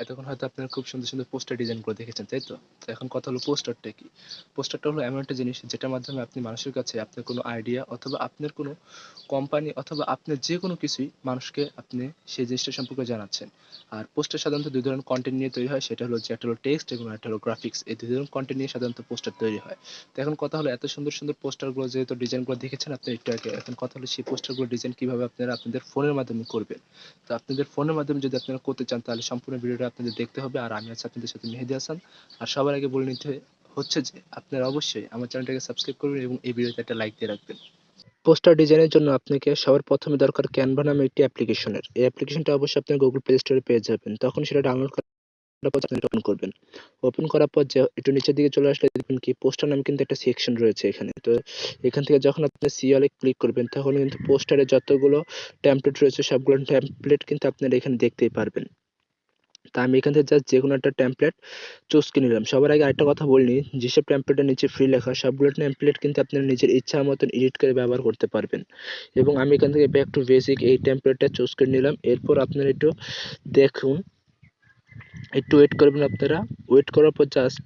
এতক্ষণ হয়তো আপনারা খুব সুন্দর সুন্দর পোস্টার ডিজাইন করে দেখেছেন, তাই তো? তো এখন কথা হলো পোস্টারটা কি? পোস্টারটা হলো এমন একটা জিনিস যেটার মাধ্যমে আপনি মানুষের কাছে আপনার কোনো আইডিয়া অথবা আপনার কোনো কোম্পানি অথবা আপনার যে কোনো কিছুই মানুষকে আপনি সেই জিনিসটা সম্পর্কে জানাচ্ছেন। আর পোস্টার সাধারণত দুই ধরনের কন্টেন্ট নিয়ে তৈরি হয়, সেটা হলো যে একটা হলো টেক্সট এবং একটা হলো গ্রাফিক্স। এই দুই ধরনের কন্টেন্ট নিয়ে সাধারণত পোস্টার তৈরি হয়। তো এখন কথা হলো এত সুন্দর সুন্দর পোস্টারগুলো যেহেতু ডিজাইনগুলো দেখেছেন আপনি একটু আগে, এখন কথা হলো সেই পোস্টারগুলো ডিজাইন কিভাবে আপনারা আপনাদের ফোনের মাধ্যমে করবেন। তো আপনাদের ফোনের মাধ্যমে যদি আপনারা করতে চান তাহলে সম্পূর্ণ ভিডিওটা আপনাদের দেখতে হবে। আর আমি আছি আপনাদের সাথে মেহেদী হাসান। আর সবার আগে বলে নিতে হচ্ছে যে আপনারা অবশ্যই আমার চ্যানেলটাকে সাবস্ক্রাইব করবেন এবং এই ভিডিওতে একটা লাইক দিয়ে রাখবেন। পোস্টার ডিজাইনের জন্য আপনাকে সবার প্রথমে দরকার ক্যানভা নামে একটি অ্যাপ্লিকেশনের। এই অ্যাপ্লিকেশনটা অবশ্যই আপনি গুগল প্লে স্টোরে পেয়ে যাবেন। তখন সেটা ডাউনলোড করার পর আপনি ওপেন করবেন। ওপেন করার পর যে একটু নিচের দিকে চলে আসলে দেখবেন কি পোস্টার নামে কিন্তু একটা সেকশন রয়েছে এখানে। তো এখান থেকে যখন আপনি সি অলে ক্লিক করবেন তখন কিন্তু পোস্টারে যতগুলো টেমপ্লেট রয়েছে সবগুলো টেমপ্লেট কিন্তু আপনারা এখানে দেখতেই পারবেন। তা আমি এখান থেকে জাস্ট যেকোনো একটা টেমপ্লেট চুজ করে নিলাম। সবার আগে আরেকটা কথা বলে নিই, যেসব টেমপ্লেটের নিচে ফ্রি লেখা সবগুলো টেমপ্লেট কিন্তু আপনার নিজের ইচ্ছা মতন এডিট করে ব্যবহার করতে পারবেন। এবং আমি এখান থেকে ব্যাক টু বেসিক এই টেমপ্লেটটা চুজ করে নিলাম। এরপর আপনারা একটু দেখুন, একটু ওয়েট করবেন আপনারা। ওয়েট করার পর জাস্ট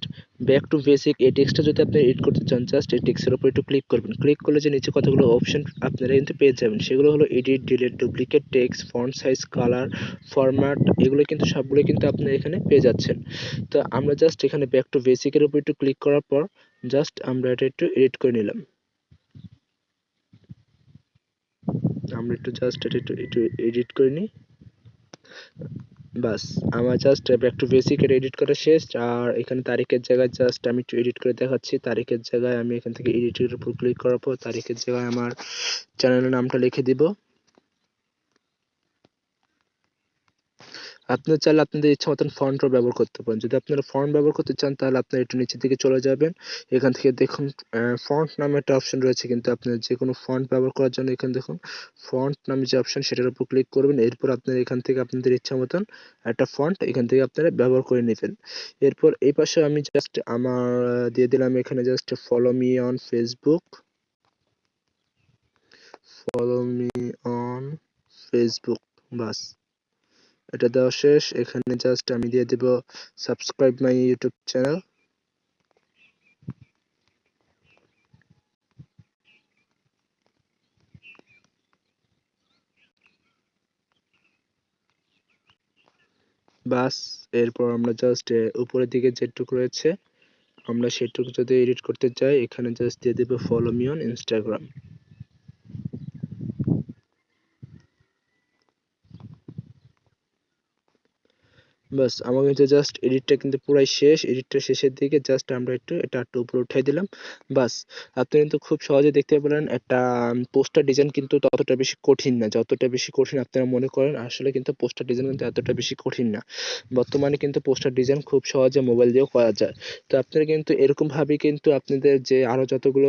ব্যাক টু বেসিক এই টেক্সটটা যদি আপনি এডিট করতে চান জাস্ট এই টেক্সটের উপর একটু ক্লিক করবেন। ক্লিক করলে যে নিচে কতগুলো অপশন আপনারা কিন্তু পেয়ে যাবেন, সেগুলো হলো edit, delete, duplicate text, font size, colour, format, এগুলো কিন্তু সবগুলো কিন্তু আপনারা এখানে পেয়ে যাচ্ছেন। তো আমরা জাস্ট এখানে ব্যাক টু বেসিকের উপর একটু ক্লিক করার পর জাস্ট আমরা এটা একটু এডিট করে নিলাম। আমরা একটু জাস্ট এটা একটু এডিট করে নিই। বাস আমার জাস্ট ব্যাক টু বেসিক এর এডিট করা শেষ। আর এখানে তারিখের জায়গায় জাস্ট আমি একটু এডিট করে দেখাচ্ছি। তারিখের জায়গায় আমি এখান থেকে এডিটের উপর ক্লিক করার পর তারিখের জায়গায় আমার চ্যানেলের নামটা লিখে দিব। আপনারা চাইলে আপনাদের ইচ্ছা মতন ফন্টও ব্যবহার করতে পারেন। যদি আপনারা ফন্ট ব্যবহার করতে চান তাহলে আপনারা একটু নিচের দিকে চলে যাবেন। এখান থেকে দেখুন ফন্ট নামে একটা অপশন রয়েছে, কিন্তু আপনারা যে কোনো ফন্ট ব্যবহার করার জন্য এখানে দেখুন ফন্ট নামে যে অপশন সেটার উপর ক্লিক করবেন। এরপর আপনারা এখান থেকে আপনাদের ইচ্ছা মতন একটা ফন্ট এখান থেকে আপনারা ব্যবহার করে নেবেন। এরপর এই পাশে আমি জাস্ট আমার দিয়ে দিলাম এখানে just follow me on Facebook, follow me on Facebook. বাস এটা দেওয়া শেষ। এখানে জাস্ট আমি দিয়ে দেব সাবস্ক্রাইব মাই ইউটিউব চ্যানেল। বাস এরপর আমরা জাস্ট উপরের দিকে যেটুকু রয়েছে আমরা সেটুকু যদি এডিট করতে চাই এখানে জাস্ট দিয়ে দেব ফলো মি অন ইনস্টাগ্রাম। বাস আমার কিন্তু জাস্ট এডিটটা কিন্তু পুরাই শেষ। এডিটটা শেষের দিকে জাস্ট আমরা এটা একটু উপরে উঠাই দিলাম। বাস আপনি কিন্তু খুব সহজে দেখতে পেলেন একটা পোস্টার ডিজাইন কিন্তু ততটা বেশি কঠিন না যতটা বেশি কঠিন আপনারা মনে করেন। আসলে কিন্তু পোস্টার ডিজাইন কিন্তু এতটা বেশি কঠিন না। বর্তমানে কিন্তু পোস্টার ডিজাইন খুব সহজে মোবাইল দিয়েও করা যায়। তো আপনারা কিন্তু এরকম ভাবে কিন্তু আপনাদের যে আরো যতগুলো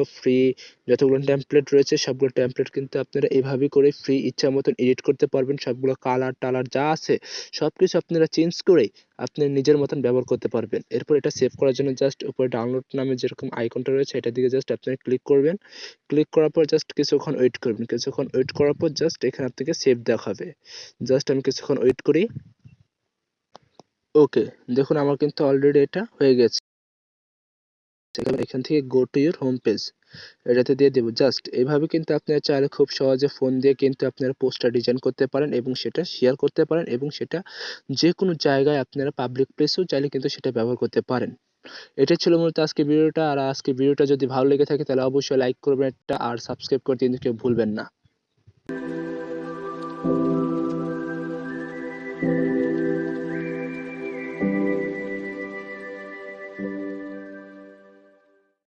টেমপ্লেট রয়েছে সবগুলো টেমপ্লেট কিন্তু আপনারা এভাবে করে ফ্রি ইচ্ছা মতন এডিট করতে পারবেন। সবগুলো কালার টালার যা আছে সবকিছু আপনারা চেঞ্জ করে আপনি নিজের মতন ব্যবহার করতে পারবেন। এরপর এটা সেভ করার জন্য জাস্ট উপরে ডাউনলোড নামে যেরকম আইকনটা রয়েছে এটার দিকে জাস্ট আপনারা ক্লিক করবেন। ক্লিক করার পর জাস্ট কিছুক্ষণ ওয়েট করবেন। কিছুক্ষণ ওয়েট করার পর জাস্ট এখানে আপনাকে সেভ দেখাবে। জাস্ট আমি কিছুক্ষণ ওয়েট করি। ওকে, দেখুন আমার কিন্তু অলরেডি এটা হয়ে গেছে। এখান থেকে go to your home page এটাতে দিয়ে দেবো। জাস্ট এভাবে কিন্তু আপনারা চাইলে খুব সহজে ফোন দিয়ে কিন্তু আপনারা পোস্টার ডিজাইন করতে পারেন এবং সেটা শেয়ার করতে পারেন এবং সেটা যে কোনো জায়গায় আপনারা পাবলিক প্লেসেও চাইলে কিন্তু সেটা ব্যবহার করতে পারেন। এটাই ছিল মূলত আজকে ভিডিওটা। আর আজকে ভিডিওটা যদি ভালো লেগে থাকে তাহলে অবশ্যই লাইক করবেন একটা, আর সাবস্ক্রাইব করতে কিন্তু কেউ ভুলবেন না।